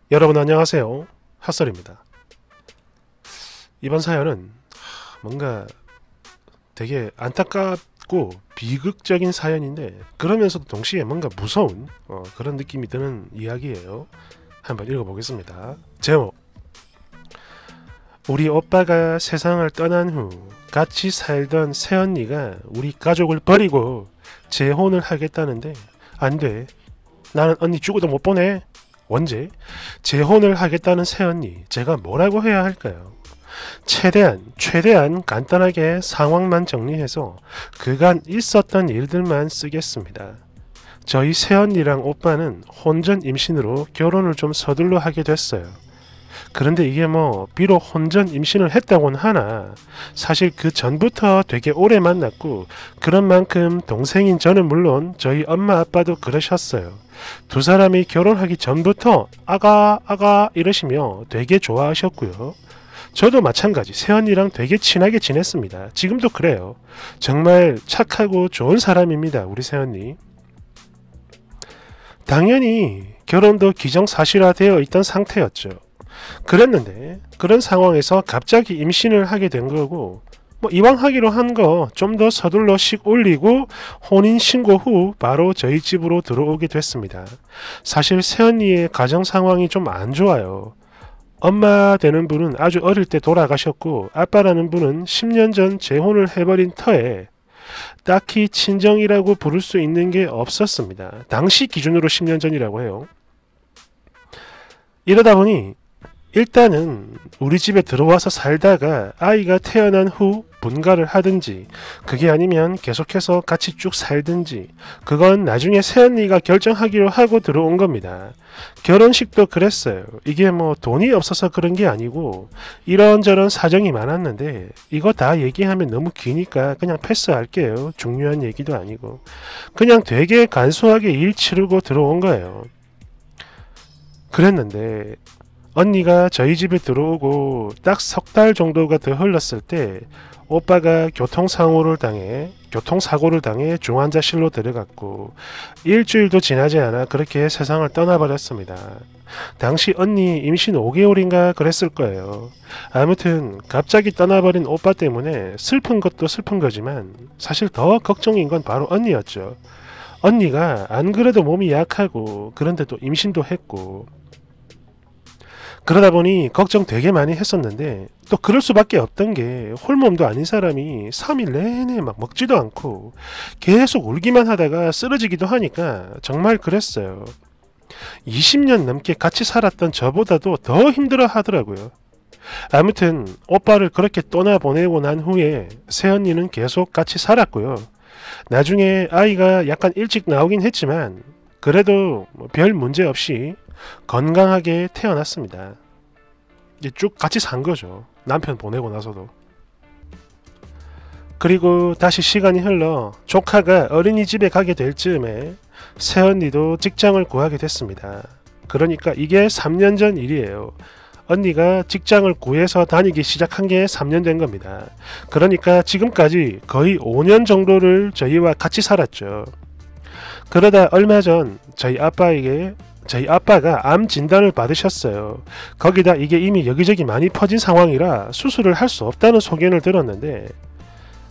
여러분 안녕하세요. 핫설입니다. 이번 사연은 뭔가 되게 안타깝고 비극적인 사연인데 그러면서도 동시에 뭔가 무서운 그런 느낌이 드는 이야기예요. 한번 읽어보겠습니다. 제목: 우리 오빠가 세상을 떠난 후 같이 살던 새언니가 우리 가족을 버리고 재혼을 하겠다는데 안돼. 나는 언니 죽어도 못 보내. 원제 재혼을 하겠다는 새언니, 제가 뭐라고 해야 할까요? 최대한 간단하게 상황만 정리해서 그간 있었던 일들만 쓰겠습니다. 저희 새언니랑 오빠는 혼전 임신으로 결혼을 좀 서둘러 하게 됐어요. 그런데 이게 비록 혼전 임신을 했다고는 하나 사실 그 전부터 되게 오래 만났고 그런 만큼 동생인 저는 물론 저희 엄마 아빠도 그러셨어요. 두 사람이 결혼하기 전부터 아가 이러시며 되게 좋아하셨고요. 저도 마찬가지 새언니랑 되게 친하게 지냈습니다. 지금도 그래요. 정말 착하고 좋은 사람입니다. 우리 새언니. 당연히 결혼도 기정사실화되어 있던 상태였죠. 그랬는데 그런 상황에서 갑자기 임신을 하게 된 거고 이왕 하기로 한 거 좀 더 서둘러 식 올리고 혼인신고 후 바로 저희 집으로 들어오게 됐습니다. 사실 새언니의 가정 상황이 좀 안 좋아요. 엄마 되는 분은 아주 어릴 때 돌아가셨고 아빠라는 분은 10년 전 재혼을 해버린 터에 딱히 친정이라고 부를 수 있는 게 없었습니다. 당시 기준으로 10년 전이라고 해요. 이러다 보니 일단은 우리 집에 들어와서 살다가 아이가 태어난 후 분가를 하든지 그게 아니면 계속해서 같이 쭉 살든지 그건 나중에 새언니가 결정하기로 하고 들어온 겁니다. 결혼식도 그랬어요. 이게 돈이 없어서 그런 게 아니고 이런저런 사정이 많았는데 이거 다 얘기하면 너무 기니까 그냥 패스할게요. 중요한 얘기도 아니고 그냥 되게 간소하게 일 치르고 들어온 거예요. 그랬는데 언니가 저희 집에 들어오고 딱 석 달 정도가 더 흘렀을 때 오빠가 교통사고를 당해 중환자실로 들어갔고 일주일도 지나지 않아 그렇게 세상을 떠나버렸습니다. 당시 언니 임신 5개월인가 그랬을 거예요. 아무튼 갑자기 떠나버린 오빠 때문에 슬픈 것도 슬픈 거지만 사실 더 걱정인 건 바로 언니였죠. 언니가 안 그래도 몸이 약하고 그런데도 임신도 했고 그러다 보니 걱정 되게 많이 했었는데 또 그럴 수밖에 없던 게 홀몸도 아닌 사람이 3일 내내 막 먹지도 않고 계속 울기만 하다가 쓰러지기도 하니까 정말 그랬어요. 20년 넘게 같이 살았던 저보다도 더 힘들어 하더라고요. 아무튼 오빠를 그렇게 떠나보내고 난 후에 새언니는 계속 같이 살았고요. 나중에 아이가 약간 일찍 나오긴 했지만 그래도 별 문제 없이 건강하게 태어났습니다. 이제 쭉 같이 산 거죠. 남편 보내고 나서도. 그리고 다시 시간이 흘러 조카가 어린이집에 가게 될 즈음에 새언니도 직장을 구하게 됐습니다. 그러니까 이게 3년 전 일이에요. 언니가 직장을 구해서 다니기 시작한 게 3년 된 겁니다. 그러니까 지금까지 거의 5년 정도를 저희와 같이 살았죠. 그러다 얼마 전 저희 아빠가 암 진단을 받으셨어요. 거기다 이게 이미 여기저기 많이 퍼진 상황이라 수술을 할 수 없다는 소견을 들었는데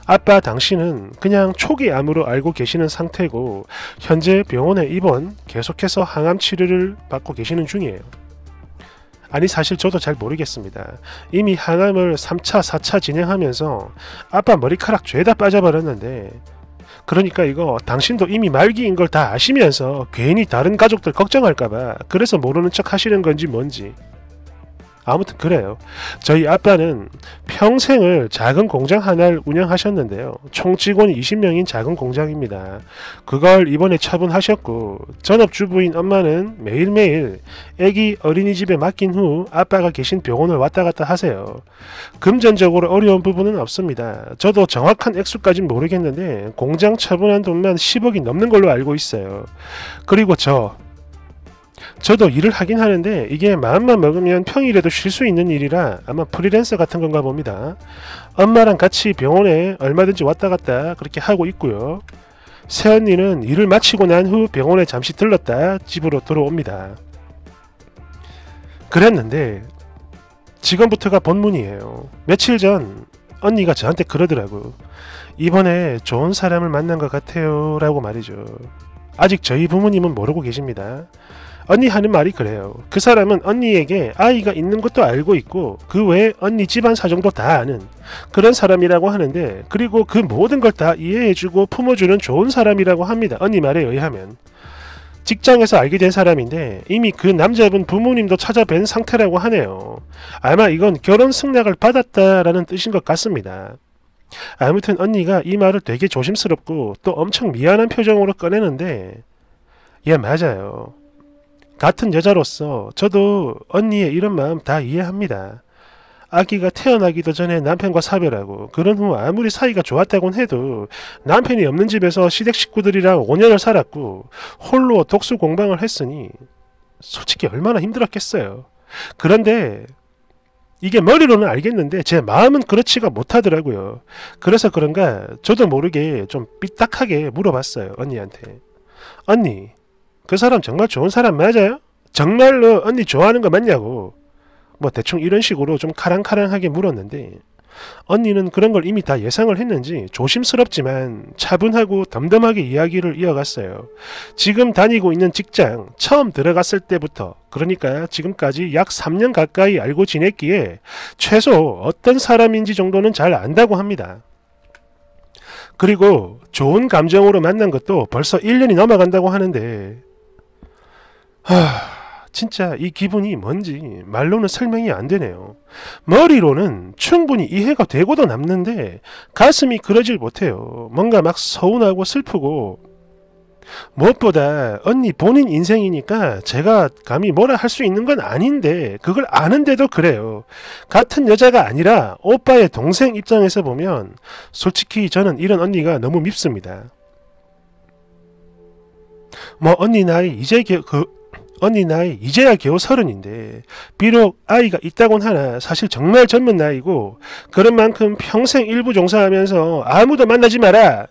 아빠 당신은 그냥 초기 암으로 알고 계시는 상태고 현재 병원에 입원, 계속해서 항암 치료를 받고 계시는 중이에요. 아니 사실 저도 잘 모르겠습니다. 이미 항암을 3차, 4차 진행하면서 아빠 머리카락 죄다 빠져버렸는데 그러니까 이거 당신도 이미 말기인 걸 다 아시면서 괜히 다른 가족들 걱정할까봐 그래서 모르는 척 하시는 건지 뭔지. 아무튼 그래요. 저희 아빠는 평생을 작은 공장 하나를 운영하셨는데요. 총 직원이 20명인 작은 공장입니다. 그걸 이번에 처분하셨고 전업주부인 엄마는 매일매일 애기 어린이집에 맡긴 후 아빠가 계신 병원을 왔다 갔다 하세요. 금전적으로 어려운 부분은 없습니다. 저도 정확한 액수까진 모르겠는데 공장 처분한 돈만 10억이 넘는 걸로 알고 있어요. 그리고 저도 일을 하긴 하는데 이게 마음만 먹으면 평일에도 쉴 수 있는 일이라 아마 프리랜서 같은 건가 봅니다. 엄마랑 같이 병원에 얼마든지 왔다 갔다 그렇게 하고 있고요. 새언니는 일을 마치고 난 후 병원에 잠시 들렀다 집으로 들어옵니다. 그랬는데 지금부터가 본문이에요. 며칠 전 언니가 저한테 그러더라고. 이번에 좋은 사람을 만난 것 같아요 라고 말이죠. 아직 저희 부모님은 모르고 계십니다. 언니 하는 말이 그래요. 그 사람은 언니에게 아이가 있는 것도 알고 있고 그 외에 언니 집안 사정도 다 아는 그런 사람이라고 하는데, 그리고 그 모든 걸 다 이해해주고 품어주는 좋은 사람이라고 합니다. 언니 말에 의하면. 직장에서 알게 된 사람인데 이미 그 남자분 부모님도 찾아뵌 상태라고 하네요. 아마 이건 결혼 승낙을 받았다라는 뜻인 것 같습니다. 아무튼 언니가 이 말을 되게 조심스럽고 또 엄청 미안한 표정으로 꺼내는데, 예, 맞아요. 같은 여자로서 저도 언니의 이런 마음 다 이해합니다. 아기가 태어나기도 전에 남편과 사별하고 그런 후 아무리 사이가 좋았다곤 해도 남편이 없는 집에서 시댁 식구들이랑 5년을 살았고 홀로 독수 공방을 했으니 솔직히 얼마나 힘들었겠어요. 그런데 이게 머리로는 알겠는데 제 마음은 그렇지가 못하더라고요. 그래서 그런가 저도 모르게 좀 삐딱하게 물어봤어요. 언니한테. 언니, 그 사람 정말 좋은 사람 맞아요? 정말로 언니 좋아하는 거 맞냐고. 뭐 대충 이런 식으로 좀 카랑카랑하게 물었는데 언니는 그런 걸 이미 다 예상을 했는지 조심스럽지만 차분하고 덤덤하게 이야기를 이어갔어요. 지금 다니고 있는 직장 처음 들어갔을 때부터, 그러니까 지금까지 약 3년 가까이 알고 지냈기에 최소 어떤 사람인지 정도는 잘 안다고 합니다. 그리고 좋은 감정으로 만난 것도 벌써 1년이 넘어간다고 하는데 진짜 이 기분이 뭔지 말로는 설명이 안 되네요. 머리로는 충분히 이해가 되고도 남는데 가슴이 그러질 못해요. 뭔가 막 서운하고 슬프고, 무엇보다 언니 본인 인생이니까 제가 감히 뭐라 할 수 있는 건 아닌데 그걸 아는데도 그래요. 같은 여자가 아니라 오빠의 동생 입장에서 보면 솔직히 저는 이런 언니가 너무 밉습니다. 뭐 언니 나이 이제야 겨우 30인데 비록 아이가 있다곤 하나 사실 정말 젊은 나이고 그런 만큼 평생 일부 종사하면서 아무도 만나지 마라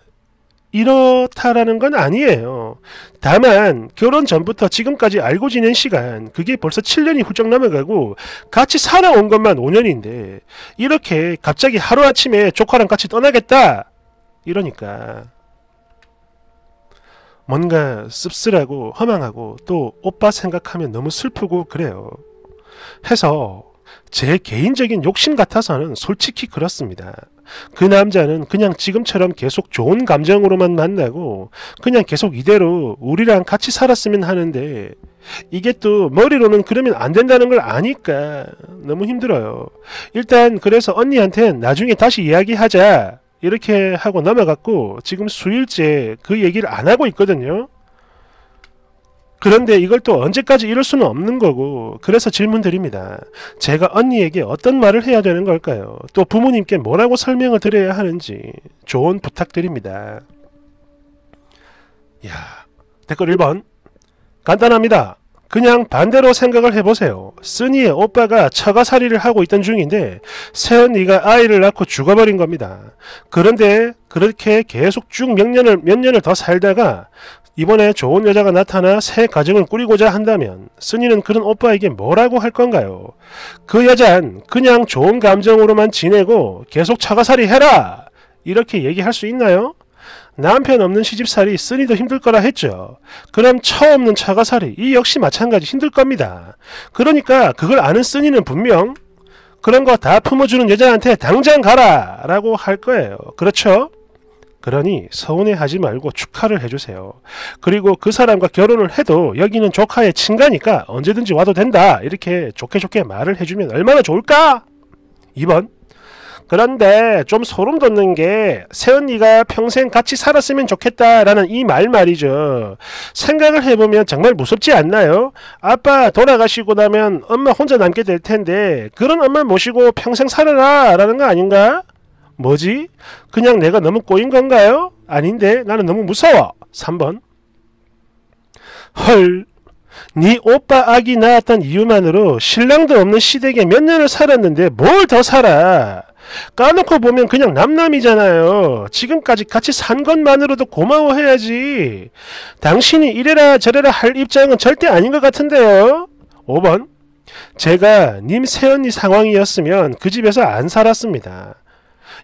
이렇다라는 건 아니에요. 다만 결혼 전부터 지금까지 알고 지낸 시간, 그게 벌써 7년이 훌쩍 넘어가고 같이 살아온 것만 5년인데 이렇게 갑자기 하루아침에 조카랑 같이 떠나겠다 이러니까 뭔가 씁쓸하고 허망하고 또 오빠 생각하면 너무 슬프고 그래요. 해서 제 개인적인 욕심 같아서는 솔직히 그렇습니다. 그 남자는 그냥 지금처럼 계속 좋은 감정으로만 만나고 그냥 계속 이대로 우리랑 같이 살았으면 하는데 이게 또 머리로는 그러면 안 된다는 걸 아니까 너무 힘들어요. 일단 그래서 언니한텐 나중에 다시 이야기하자 이렇게 하고 넘어갔고 지금 수일째 그 얘기를 안 하고 있거든요. 그런데 이걸 또 언제까지 이럴 수는 없는 거고, 그래서 질문 드립니다. 제가 언니에게 어떤 말을 해야 되는 걸까요? 또 부모님께 뭐라고 설명을 드려야 하는지 조언 부탁드립니다. 야, 댓글 1번. 간단합니다. 그냥 반대로 생각을 해보세요. 쓰니의 오빠가 처가살이를 하고 있던 중인데 새언니가 아이를 낳고 죽어버린 겁니다. 그런데 그렇게 계속 쭉 몇 년을 더 살다가 이번에 좋은 여자가 나타나 새 가정을 꾸리고자 한다면 쓰니는 그런 오빠에게 뭐라고 할 건가요? 그 여잔 그냥 좋은 감정으로만 지내고 계속 처가살이 해라! 이렇게 얘기할 수 있나요? 남편 없는 시집살이 쓰니도 힘들 거라 했죠. 그럼 처 없는 처가살이 이 역시 마찬가지 힘들 겁니다. 그러니까 그걸 아는 쓰니는 분명 그런 거 다 품어주는 여자한테 당장 가라! 라고 할 거예요. 그렇죠? 그러니 서운해하지 말고 축하를 해주세요. 그리고 그 사람과 결혼을 해도 여기는 조카의 친가니까 언제든지 와도 된다. 이렇게 좋게 말을 해주면 얼마나 좋을까? 2번. 그런데 좀 소름 돋는 게 새언니가 평생 같이 살았으면 좋겠다라는 이 말이죠. 생각을 해보면 정말 무섭지 않나요? 아빠 돌아가시고 나면 엄마 혼자 남게 될 텐데 그런 엄마 모시고 평생 살아라 라는 거 아닌가? 뭐지? 그냥 내가 너무 꼬인 건가요? 아닌데 나는 너무 무서워. 3번. 헐, 네 오빠 아기 낳았던 이유만으로 신랑도 없는 시댁에 몇 년을 살았는데 뭘 더 살아. 까놓고 보면 그냥 남남이잖아요. 지금까지 같이 산 것만으로도 고마워해야지. 당신이 이래라 저래라 할 입장은 절대 아닌 것 같은데요. 5번. 제가 님 새언니 상황이었으면 그 집에서 안 살았습니다.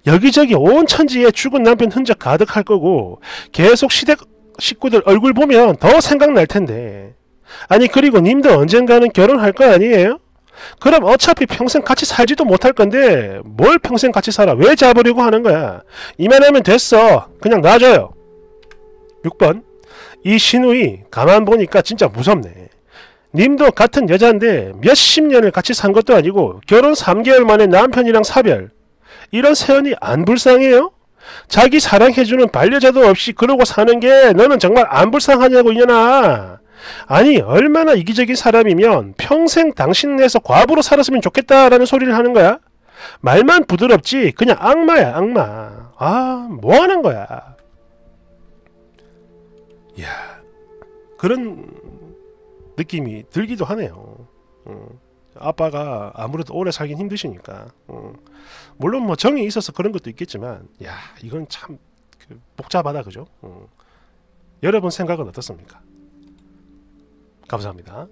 여기저기 온 천지에 죽은 남편 흔적 가득할 거고 계속 시댁 식구들 얼굴 보면 더 생각날 텐데. 아니 그리고 님도 언젠가는 결혼할 거 아니에요? 그럼 어차피 평생 같이 살지도 못할 건데 뭘 평생 같이 살아? 왜 잡으려고 하는 거야? 이만하면 됐어. 그냥 놔줘요. 6번. 이 신우이 가만 보니까 진짜 무섭네. 님도 같은 여잔데 몇십 년을 같이 산 것도 아니고 결혼 3개월 만에 남편이랑 사별. 이런 세연이 안 불쌍해요? 자기 사랑해주는 반려자도 없이 그러고 사는 게 너는 정말 안 불쌍하냐고 이년아. 아니 얼마나 이기적인 사람이면 평생 당신네서 과부로 살았으면 좋겠다라는 소리를 하는 거야? 말만 부드럽지 그냥 악마야 악마. 아 뭐하는 거야. 이야 그런 느낌이 들기도 하네요. 아빠가 아무래도 오래 살긴 힘드시니까. 물론 뭐 정이 있어서 그런 것도 있겠지만 야 이건 참 복잡하다 그죠? 여러분 생각은 어떻습니까? 감사합니다.